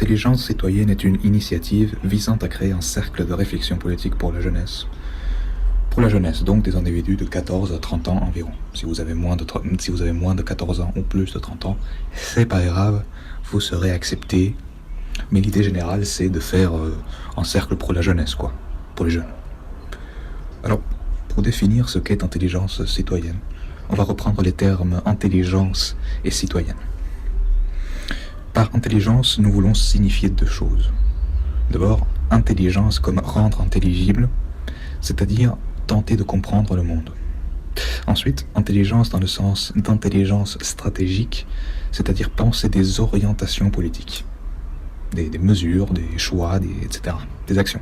Intelligence citoyenne est une initiative visant à créer un cercle de réflexion politique pour la jeunesse. Pour la jeunesse, donc des individus de 14 à 30 ans environ. Si vous avez moins de 14 ans ou plus de 30 ans, c'est pas grave, vous serez accepté. Mais l'idée générale, c'est de faire un cercle pour la jeunesse, quoi, pour les jeunes. Alors, pour définir ce qu'est intelligence citoyenne, on va reprendre les termes intelligence et citoyenne. Par intelligence, nous voulons signifier deux choses. D'abord, intelligence comme rendre intelligible, c'est-à-dire tenter de comprendre le monde. Ensuite, intelligence dans le sens d'intelligence stratégique, c'est-à-dire penser des orientations politiques, des mesures, des choix, etc., des actions.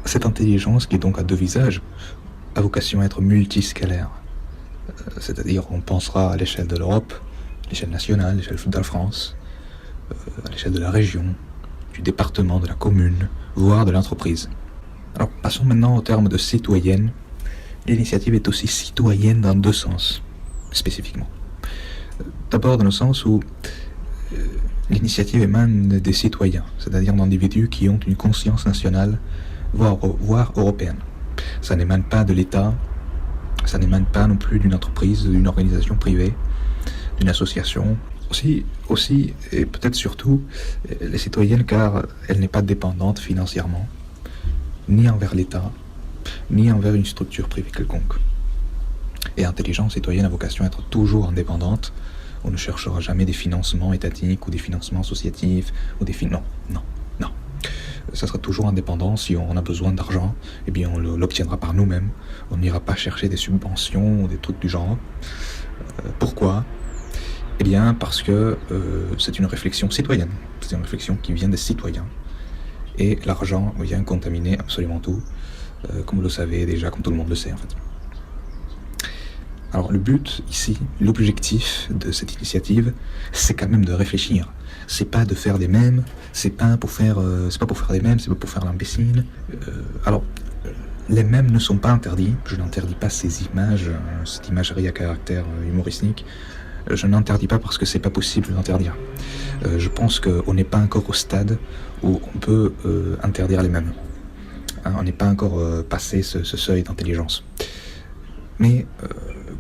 Cette intelligence, qui est donc à deux visages, a vocation à être multiscalaire, c'est-à-dire on pensera à l'échelle de l'Europe, l'échelle nationale, l'échelle de la France, à l'échelle de la région, du département, de la commune, voire de l'entreprise. Alors passons maintenant au terme de citoyenne. L'initiative est aussi citoyenne dans deux sens, spécifiquement. D'abord dans le sens où l'initiative émane des citoyens, c'est-à-dire d'individus qui ont une conscience nationale, voire européenne. Ça n'émane pas de l'État, ça n'émane pas non plus d'une entreprise, d'une organisation privée, d'une association. Aussi, et peut-être surtout, les citoyennes, car elle n'est pas dépendante financièrement, ni envers l'État, ni envers une structure privée quelconque. Et intelligence citoyenne a vocation à être toujours indépendante. On ne cherchera jamais des financements étatiques ou des financements associatifs ou des non. Ça sera toujours indépendant. Si on a besoin d'argent, eh bien on l'obtiendra par nous-mêmes. On n'ira pas chercher des subventions ou des trucs du genre. Pourquoi ? Eh bien parce que c'est une réflexion citoyenne. C'est une réflexion qui vient des citoyens. Et l'argent vient contaminer absolument tout, comme vous le savez déjà, comme tout le monde le sait en fait. Alors le but ici, l'objectif de cette initiative, c'est quand même de réfléchir. C'est pas de faire des mèmes, c'est pas pour faire des mèmes, c'est pas pour faire l'imbécile. Les mèmes ne sont pas interdits. Je n'interdis pas ces images, cette imagerie à caractère humoristique. Je n'interdis pas parce que c'est pas possible d'interdire. Je pense qu'on n'est pas encore au stade où on peut interdire les mèmes. On n'est pas encore passé ce seuil d'intelligence. Mais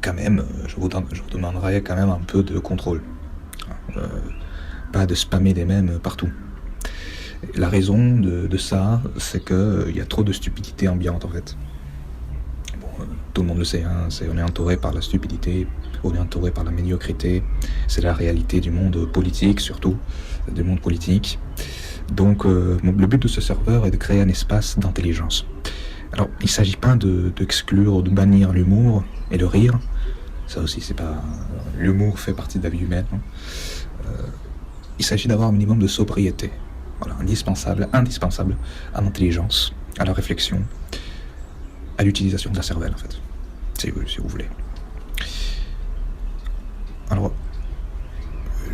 quand même, je vous demanderai quand même un peu de contrôle. Pas de spammer des mèmes partout. La raison de ça, c'est qu'il y a trop de stupidité ambiante en fait. Bon, tout le monde le sait, on est entouré par la stupidité, on est entouré par la médiocrité. C'est la réalité du monde politique surtout, du monde politique. Donc le but de ce serveur est de créer un espace d'intelligence. Alors, il ne s'agit pas d'exclure ou de bannir l'humour et le rire. Ça aussi, c'est pas... L'humour fait partie de la vie humaine. Il s'agit d'avoir un minimum de sobriété. Voilà, indispensable à l'intelligence, à la réflexion, à l'utilisation de la cervelle, en fait. Si vous voulez. Alors,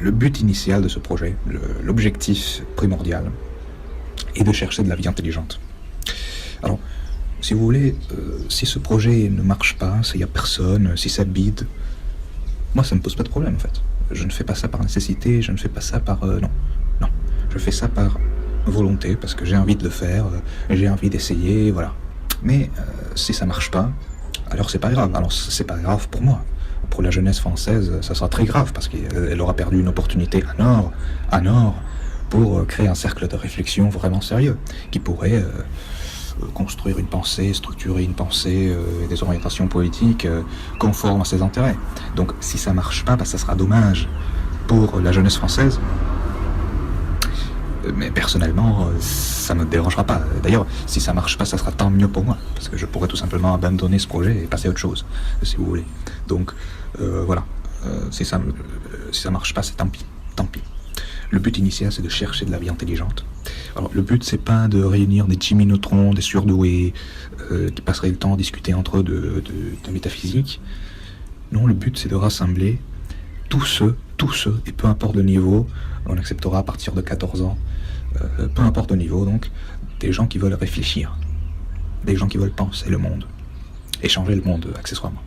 le but initial de ce projet, l'objectif primordial, est de chercher de la vie intelligente. Alors, si vous voulez, si ce projet ne marche pas, s'il n'y a personne, si ça bide, moi ça me pose pas de problème en fait. Je ne fais pas ça par nécessité, je ne fais pas ça par... Non. Je fais ça par volonté, parce que j'ai envie de le faire, j'ai envie d'essayer, voilà. Mais si ça marche pas, alors c'est pas grave. Alors c'est pas grave pour moi. Pour la jeunesse française, ça sera très grave, parce qu'elle aura perdu une opportunité à Nord, pour créer un cercle de réflexion vraiment sérieux, qui pourrait... construire une pensée, structurer une pensée et des orientations politiques conformes à ses intérêts. Donc si ça marche pas, ça sera dommage pour la jeunesse française. Mais personnellement, ça ne me dérangera pas. D'ailleurs, si ça marche pas, ça sera tant mieux pour moi, parce que je pourrais tout simplement abandonner ce projet et passer à autre chose, si vous voulez. Donc voilà, si ça marche pas, c'est tant pis. Le but initial, c'est de chercher de la vie intelligente. Alors, le but, c'est pas de réunir des Jimmy Neutron, des surdoués, qui passeraient le temps à discuter entre eux de métaphysique. Non, le but, c'est de rassembler tous ceux, et peu importe le niveau, on acceptera à partir de 14 ans, peu importe le niveau, donc, des gens qui veulent réfléchir, des gens qui veulent penser le monde, et changer le monde, accessoirement.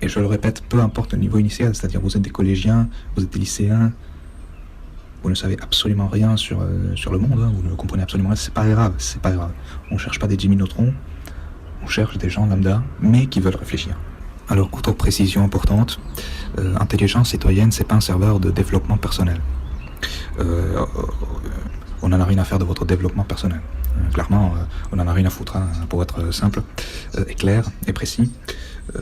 Et je le répète, peu importe le niveau initial, c'est-à-dire vous êtes des collégiens, vous êtes des lycéens, vous ne savez absolument rien sur le monde, hein, vous ne comprenez absolument rien, c'est pas grave, c'est pas grave. On cherche pas des Jimmy Neutron, on cherche des gens lambda, mais qui veulent réfléchir. Alors, autre précision importante, intelligence citoyenne, c'est pas un serveur de développement personnel. On n'en a rien à faire de votre développement personnel. Clairement, on n'en a rien à foutre, hein, pour être simple, et clair, et précis.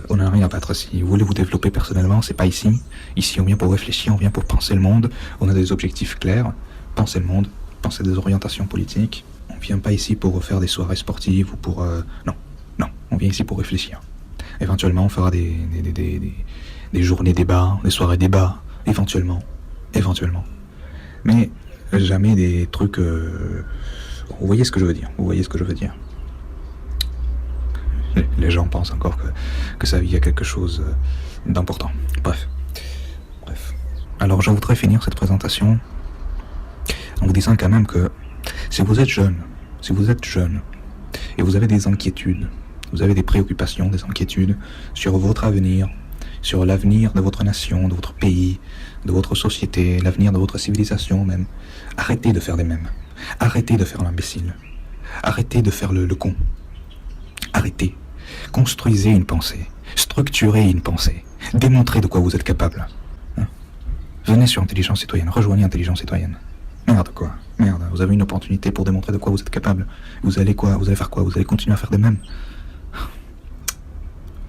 On n'en a rien à battre. Si vous voulez vous développer personnellement, c'est pas ici. Ici, on vient pour réfléchir, on vient pour penser le monde. On a des objectifs clairs. Penser le monde, penser des orientations politiques. On vient pas ici pour faire des soirées sportives ou pour... Non, non, on vient ici pour réfléchir. Éventuellement, on fera des journées débats, des soirées débats, éventuellement. Mais jamais des trucs... Vous voyez ce que je veux dire, Les gens pensent encore que sa vie a quelque chose d'important. Bref. Alors, je voudrais finir cette présentation en vous disant quand même que si vous êtes jeune, et vous avez des inquiétudes, vous avez des préoccupations, des inquiétudes sur votre avenir, sur l'avenir de votre nation, de votre pays, de votre société, l'avenir de votre civilisation même, arrêtez de faire des mèmes. Arrêtez de faire l'imbécile. Arrêtez de faire le con. Arrêtez. Construisez une pensée. Structurez une pensée. Démontrez de quoi vous êtes capable. Hein? Venez sur Intelligence Citoyenne. Rejoignez Intelligence Citoyenne. Merde, vous avez une opportunité pour démontrer de quoi vous êtes capable. Vous allez faire quoi? Vous allez continuer à faire des mèmes.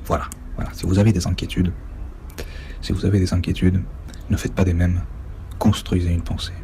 Voilà. Si vous avez des inquiétudes, ne faites pas des mèmes. Construisez une pensée.